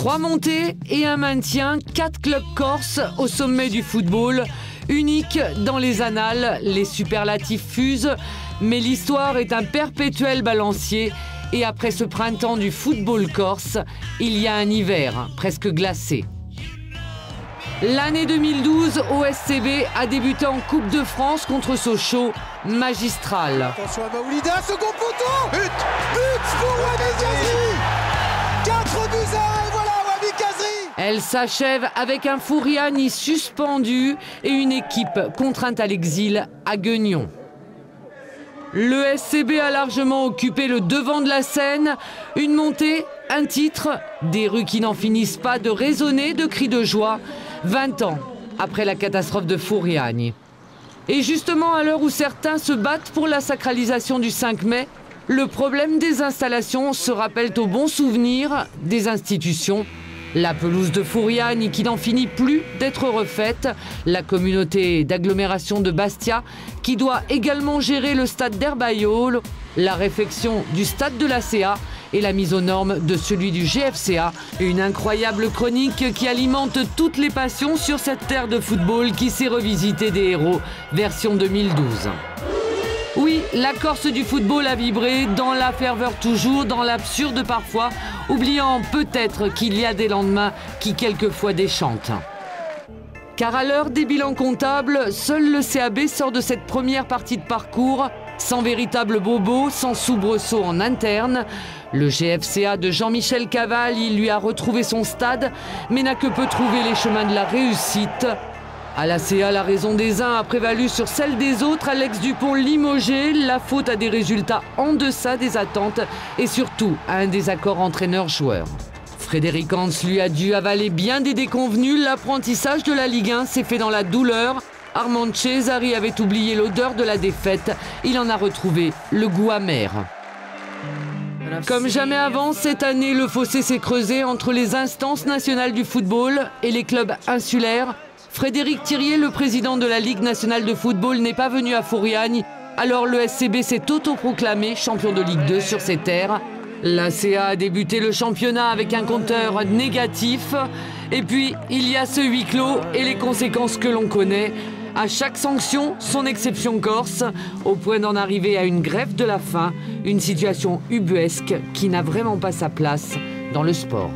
3 montées et un maintien, 4 clubs corses au sommet du football. Unique dans les annales, les superlatifs fusent, mais l'histoire est un perpétuel balancier. Et après ce printemps du football corse, il y a un hiver presque glacé. L'année 2012, OSCB a débuté en Coupe de France contre Sochaux, magistral. Attention à Maoulida, second poteau. But pour Wahbi Kazri. 4 buts à 1 et voilà Wahbi Kazri. Elle s'achève avec un Fouriani suspendu et une équipe contrainte à l'exil à Guignon. Le SCB a largement occupé le devant de la scène. Une montée, un titre, des rues qui n'en finissent pas de résonner de cris de joie. 20 ans après la catastrophe de Fouriani. Et justement, à l'heure où certains se battent pour la sacralisation du 5 mai, le problème des installations se rappelle au bon souvenir des institutions. La pelouse de Fouriani qui n'en finit plus d'être refaite, la communauté d'agglomération de Bastia qui doit également gérer le stade d'Herbaillol, la réfection du stade de l'ACA et la mise aux normes de celui du GFCA. Une incroyable chronique qui alimente toutes les passions sur cette terre de football qui s'est revisitée des héros, version 2012. Oui, la Corse du football a vibré, dans la ferveur toujours, dans l'absurde parfois, oubliant peut-être qu'il y a des lendemains qui quelquefois déchantent. Car à l'heure des bilans comptables, seul le CAB sort de cette première partie de parcours, sans véritable bobo, sans soubresaut en interne. Le GFCA de Jean-Michel Caval, il lui a retrouvé son stade, mais n'a que peu trouvé les chemins de la réussite. À l'ACA, la raison des uns a prévalu sur celle des autres. Alex Dupont limogé, la faute à des résultats en deçà des attentes et surtout à un désaccord entraîneur-joueur. Frédéric Hans lui a dû avaler bien des déconvenus. L'apprentissage de la Ligue 1 s'est fait dans la douleur. Armand Cesari avait oublié l'odeur de la défaite. Il en a retrouvé le goût amer. Comme jamais avant, cette année, le fossé s'est creusé entre les instances nationales du football et les clubs insulaires. Frédéric Thirier, le président de la Ligue nationale de football, n'est pas venu à Fouriani. Alors le SCB s'est autoproclamé champion de Ligue 2 sur ses terres. L'ACA a débuté le championnat avec un compteur négatif. Et puis, il y a ce huis clos et les conséquences que l'on connaît. À chaque sanction, son exception corse, au point d'en arriver à une grève de la faim. Une situation ubuesque qui n'a vraiment pas sa place dans le sport.